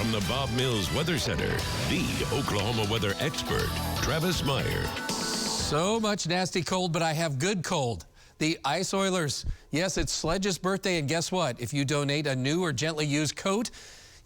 From the Bob Mills Weather Center, the Oklahoma weather expert, Travis Meyer. So much nasty cold, but I have good cold. The Ice Oilers. Yes, it's Sledge's birthday, and guess what? If you donate a new or gently used coat,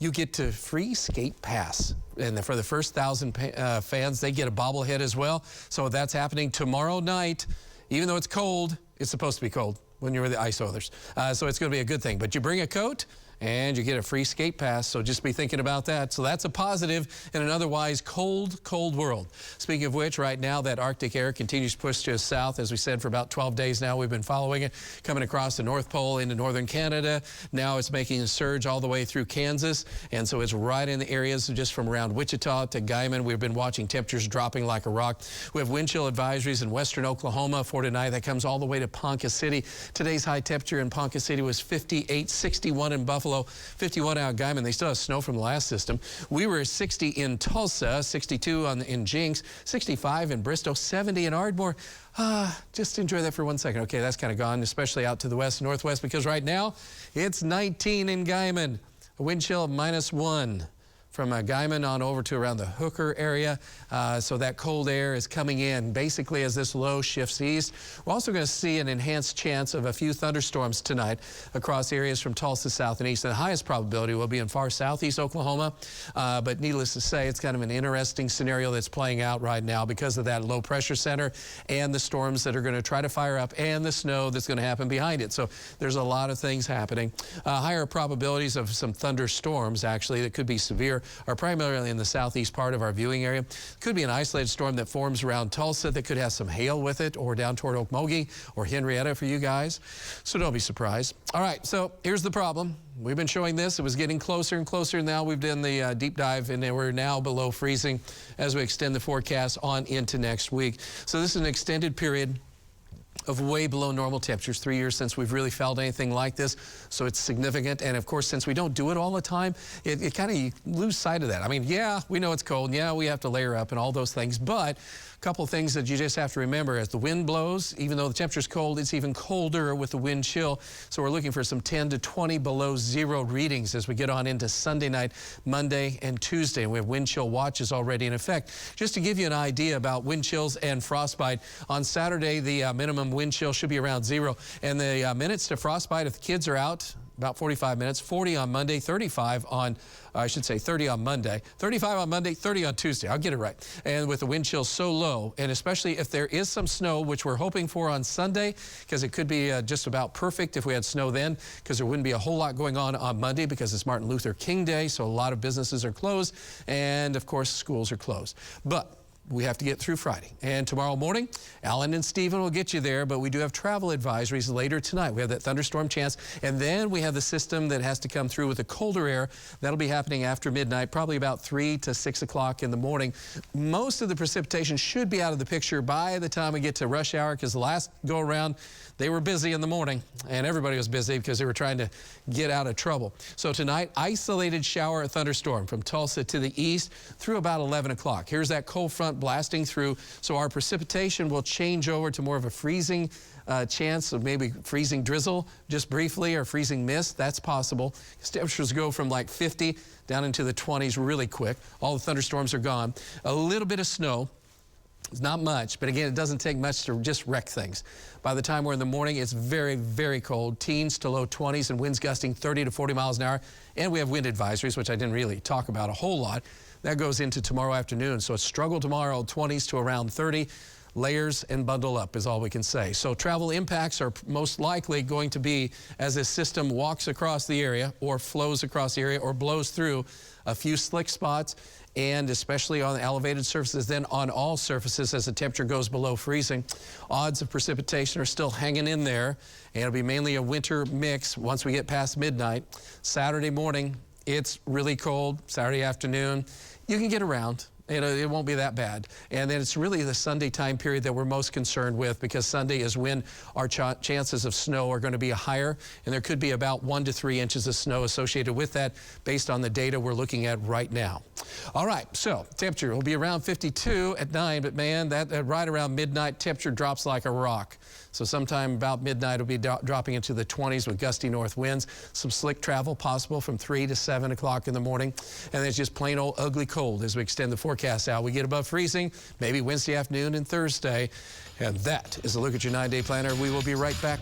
you get to free skate pass. And for the first 1,000 fans, they get a bobblehead as well. So that's happening tomorrow night. Even though it's cold, it's supposed to be cold when you're with the Ice Oilers. So it's going to be a good thing. But you bring a coat, and you get a free skate pass, so just be thinking about that. So that's a positive in an otherwise cold, cold world. Speaking of which, right now that Arctic air continues to push to us south. As we said, for about 12 days now, we've been following it, coming across the North Pole into northern Canada. Now it's making a surge all the way through Kansas, and so it's right in the areas just from around Wichita to Guyman. We've been watching temperatures dropping like a rock. We have wind chill advisories in western Oklahoma for tonight. That comes all the way to Ponca City. Today's high temperature in Ponca City was 58, 61 in Buffalo. 51 out of Guyman. They still have snow from the last system. We were 60 in Tulsa, 62 in Jinx, 65 in Bristow, 70 in Ardmore. Just enjoy that for 1 second. Okay, that's kind of gone, especially out to the west and northwest, because right now it's 19 in Guyman. A wind chill of -1. From Guyman on over to around the Hooker area. So that cold air is coming in basically as this low shifts east. We're also going to see an enhanced chance of a few thunderstorms tonight across areas from Tulsa south and east. And the highest probability will be in far southeast Oklahoma. But needless to say, it's kind of an interesting scenario that's playing out right now because of that low pressure center and the storms that are going to try to fire up and the snow that's going to happen behind it. So there's a lot of things happening. Higher probabilities of some thunderstorms actually that could be severe are primarily in the southeast part of our viewing area. Could be an isolated storm that forms around Tulsa that could have some hail with it, or down toward Okmulgee or Henrietta for you guys. So don't be surprised. All right, so here's the problem. We've been showing this. It was getting closer and closer. Now we've done the deep dive, and we're now below freezing as we extend the forecast on into next week. So this is an extended period of way below normal temperatures. 3 years since we've really felt anything like this, so it's significant. And of course, since we don't do it all the time, it kind of lose sight of that. I mean, yeah, we know it's cold, and yeah, we have to layer up and all those things, but a couple of things that you just have to remember: as the wind blows, even though the temperature's cold, it's even colder with the wind chill. So we're looking for some 10 to 20 below zero readings as we get on into Sunday night, Monday, and Tuesday. And we have wind chill watches already in effect. Just to give you an idea about wind chills and frostbite, on Saturday, the minimum wind chill should be around 0. And the minutes to frostbite, if the kids are out, about 45 minutes, 40 on Monday, 35 on, I should say 30 on Monday, 35 on Monday, 30 on Tuesday. I'll get it right. And with the wind chill so low, and especially if there is some snow, which we're hoping for on Sunday, because it could be just about perfect if we had snow then, because there wouldn't be a whole lot going on Monday because it's Martin Luther King Day, so a lot of businesses are closed, and of course schools are closed. But we have to get through Friday. And tomorrow morning, Alan and Stephen will get you there, but we do have travel advisories later tonight. We have that thunderstorm chance, and then we have the system that has to come through with the colder air. That'll be happening after midnight, probably about 3 to 6 o'clock in the morning. Most of the precipitation should be out of the picture by the time we get to rush hour, because the last go around, they were busy in the morning, and everybody was busy because they were trying to get out of trouble. So tonight, isolated shower or thunderstorm from Tulsa to the east through about 11 o'clock. Here's that cold front blasting through, so our precipitation will change over to more of a freezing chance of maybe freezing drizzle just briefly, or freezing mist. That's possible. Temperatures go from like 50 down into the 20s really quick. All the thunderstorms are gone. A little bit of snow. It's not much, but again, it doesn't take much to just wreck things. By the time we're in the morning, it's very, very cold. Teens to low 20s and winds gusting 30 to 40 miles an hour. And we have wind advisories, which I didn't really talk about a whole lot. That goes into tomorrow afternoon. So it's struggle tomorrow, 20s to around 30. Layers and bundle up is all we can say. So travel impacts are most likely going to be as this system walks across the area, or flows across the area, or blows through a few slick spots, and especially on the elevated surfaces, then on all surfaces as the temperature goes below freezing. Odds of precipitation are still hanging in there, and it'll be mainly a winter mix once we get past midnight. Saturday morning, it's really cold. Saturday afternoon, you can get around. It won't be that bad. And then it's really the Sunday time period that we're most concerned with, because Sunday is when our chances of snow are going to be higher, and there could be about 1 to 3 inches of snow associated with that based on the data we're looking at right now. All right, so temperature will be around 52 at 9, but man, that right around midnight, temperature drops like a rock. So sometime about midnight, it'll be dropping into the 20s with gusty north winds. Some slick travel possible from 3 to 7 o'clock in the morning. And it's just plain old ugly cold as we extend the forecast out. We get above freezing, maybe Wednesday afternoon and Thursday. And that is a look at your 9-day planner. We will be right back.